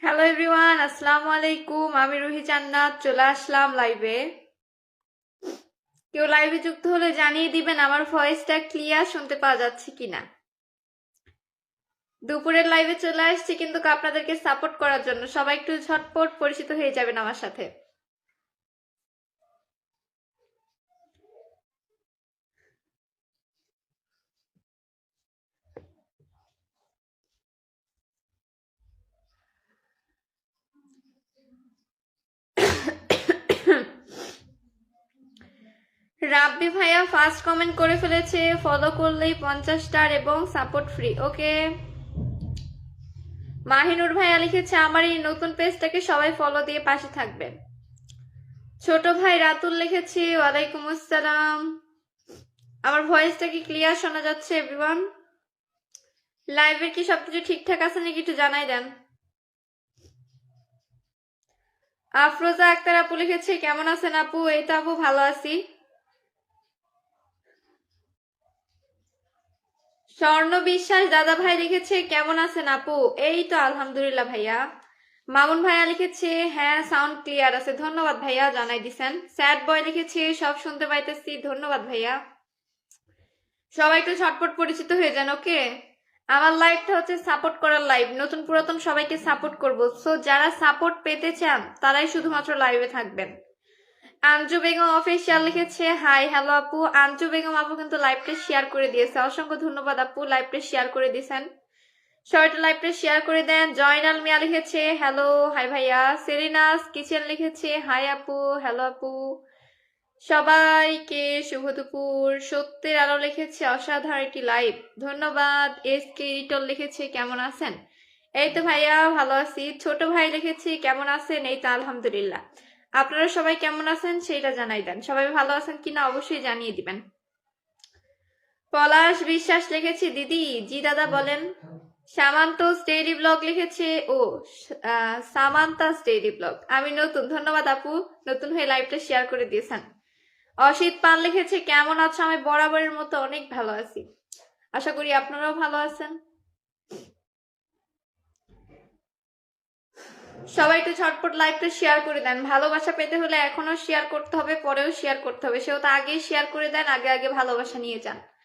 Hello everyone, আসসালামু আলাইকুম। আমি রুহি জান্নাত চলে আসলাম লাইভে। কেউ লাইভে যুক্ত হলে জানিয়ে দিবেন আমার ভয়েসটা ক্লিয়ার শুনতে পাওয়া যাচ্ছে কিনা। দুপুরের লাইভে চলে আসছি কিন্তু আপনাদেরকে সাপোর্ট করার জন্য। সবাই একটু ঝটপট পরিচিত হয়ে যাবেন আমার সাথে। রাব্বি ভাইয়া ফার্স্ট কমেন্ট করে ফেলেছে, ফলো করলেই 50 স্টার এবং সাপোর্ট ফ্রি। ওকে। মাহিনুর ভাইয়া লিখেছে আমার এই নতুন পেজটাকে সবাই ফলো দিয়ে পাশে থাকবেন। ছোট ভাই রাতুল লিখেছে ওয়ালাইকুম আসসালাম। আমার ভয়েসটা কি ক্লিয়ার শোনা যাচ্ছে এভরিওয়ান? লাইভের কি সবকিছু ঠিকঠাক আছে নাকি একটু জানাই দেন। আফরোজা আক্তার আপু লিখেছে কেমন আছেন আপু? এই তো আপু ভালো আছি। স্বর্ণ বিশ্বাস দাদা ভাই লিখেছে কেমন আছেন আপু? এই তো আলহামদুলিল্লাহ ভাইয়া। মামুন ভাইয়া লিখেছে হ্যাঁ সাউন্ড ক্লিয়ার আছে, ধন্যবাদ ভাইয়া জানাই দিছেন। স্যাড বয় লিখেছে সব শুনতে পাইতেছি, ধন্যবাদ ভাইয়া। সবাই একটু ঝটপট পরিচিত হয়ে যান। ওকে, আমার লাইভটা হচ্ছে সাপোর্ট করার লাইভ, নতুন পুরাতন সবাইকে সাপোর্ট করব। সো যারা সাপোর্ট পেতে চান তারাই শুধুমাত্র লাইভে থাকবেন। আঞ্জু বেগম অফিসিয়াল লিখেছে হাই হ্যালো আপু। আঞ্জু বেগম আপু কিন্তু লাইভটা শেয়ার করে দিয়েছে, অসংখ্য ধন্যবাদ আপু লাইভটা শেয়ার করে দিয়েছেন। সবাইটা লাইভটা শেয়ার করে দেন। জয়নাল মিয়া লিখেছে হ্যালো হাই ভাইয়া। সেরিনাস কিচেন লিখেছে হাই আপু হ্যালো আপু। সবাইকে শুভ দুপুর। সত্যের আলো লিখেছে অসাধারণ একটি লাইভ, ধন্যবাদ। এস কে রিটল লিখেছে কেমন আছেন? এই তো ভাইয়া ভালো আছি। ছোট ভাই লিখেছি কেমন আছেন? এই তো আলহামদুলিল্লাহ। আপনারা সবাই কেমন আছেন সেটা জানাই দেন, সবাই ভালো আছেন কিনা অবশ্যই জানিয়ে দিবেন। পলাশ বিশ্বাস লিখেছি দিদি। জি দাদা বলেন। সামান্ত স্টেডি ব্লগ লিখেছে ও সামান্তা স্টেডি ব্লগ। আমি নতুন, ধন্যবাদ আপু নতুন হয়ে লাইভটা শেয়ার করে দিয়েছেন। অসিত পাল লিখেছে কেমন আছো? আমি বরাবরের মতো অনেক ভালো আছি, আশা করি আপনারাও ভালো আছেন। সবাই একটু ঝটপট লাইভটা শেয়ার করে দেন। ভালোবাসা পেতে হলে এখনো শেয়ার করতে হবে, পরেও শেয়ার করতে হবে, সেও তো আগেই শেয়ার করে দেন, আগে আগে ভালোবাসা নিয়ে যান।